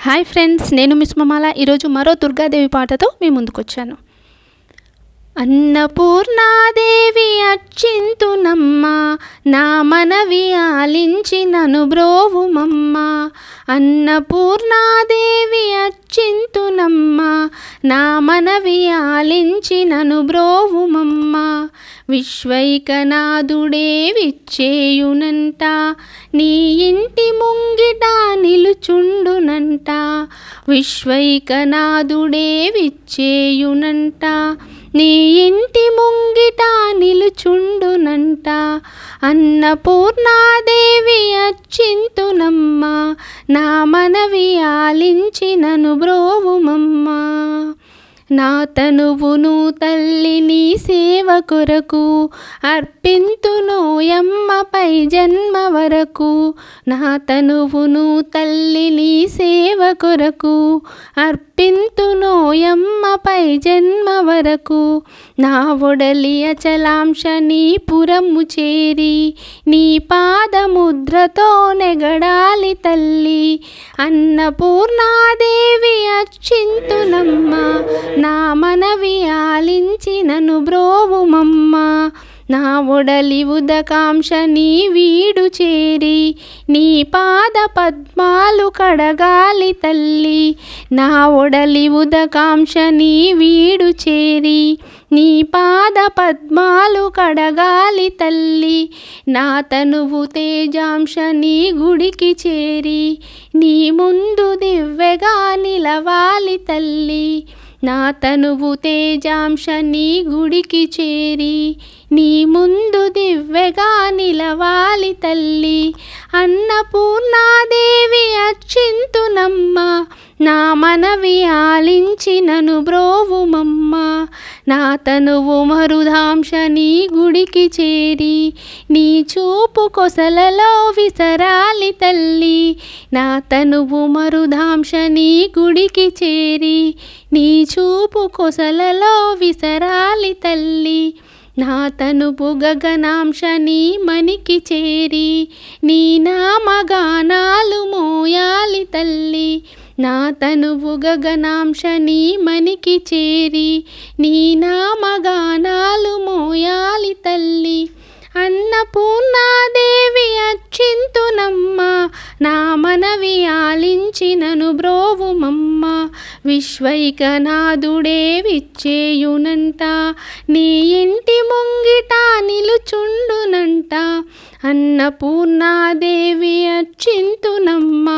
Hi friends, నేను miss మమాల. ఈరోజు మరో దుర్గాదేవి పాటతో మీ ముందుకొచ్చాను. అన్నపూర్ణాదేవి అచ్చింతునమ్మ, నా మనవి ఆలించి నను బ్రోవుమమ్మ. అన్నపూర్ణాదేవి అచ్చింతునమ్మ, నా మనవి ఆలించి నను బ్రోవుమమ్మ. విశ్వైకనాథుడే విచ్చేయునంట, నీ ఇంటి ముంగిట నిలుచుండునంట. విశ్వైకనాథుడే విచ్చేయునంట, నీ ఇంటి ముంగిట నిలుచుండునంట. అన్నపూర్ణాదేవి అచ్చింతునమ్మ, నా మనవి ఆలించి నను బ్రోవుమమ్మ. నా తనువును తల్లి నీ సేవ కొరకు అర్పింతునోయమ్మపై జన్మ వరకు. నా తనువును తల్లి నీ సేవ కొరకు అర్పింతునోయమ్మపై జన్మ వరకు. నా ఒడలి అచలాంశ నీ పురము చేరి, నీ పాదముద్రతో నెగడాలి తల్లి. అన్నపూర్ణాదేవి అచ్చింతునమ్మ, నా మనవి ఆలించి నను బ్రోవుమమ్మ. నా ఒడలి ఉదకాంశ నీ వీడు చేరి, నీ పాద పద్మాలు కడగాలి తల్లి. నా ఒడలి ఉదకాంశ నీ వీడు చేరి, నీ పాద పద్మాలు కడగాలి తల్లి. నా తనువు తేజాంశ నీ గుడికి చేరి, నీ ముందు దివ్వెగా నిలవాలి తల్లి. నా తనువు తేజాంశ నీ గుడికి చేరి, నీ ముందు దివ్వెగా నిలవాలి తల్లి. అన్నపూర్ణాదేవి అచ్చింతునమ్మ, నా మనవి ఆలించి నను బ్రోవుమమ్మ. నా తనువు మరుదాంశ నీ గుడికి చేరి, నీ చూపు కొసలలో విసరాలి తల్లి. నా తనువు మరుదాంశ నీ గుడికి చేరి, నీ చూపు కొసలలో విసరాలి తల్లి. నా తనువు గగనాంశ నీ మనికి చేరి, నీ నామగానాలు మోయాలి తల్లి. నా తనువు గగనాంశ నీ మనికి చేరి, నీ నామగానాలు మోయాలి తల్లి. అన్నపూర్ణాదేవి అచ్చింతునమ్మ, నా మనవి ఆలించి నను బ్రోవుమమ్మ. విశ్వైకనాథుడే విచ్చేయునంట, నీ ఇంటి ముంగిట నిలుచుండునంట. అన్నపూర్ణాదేవి అచ్చింతునమ్మ.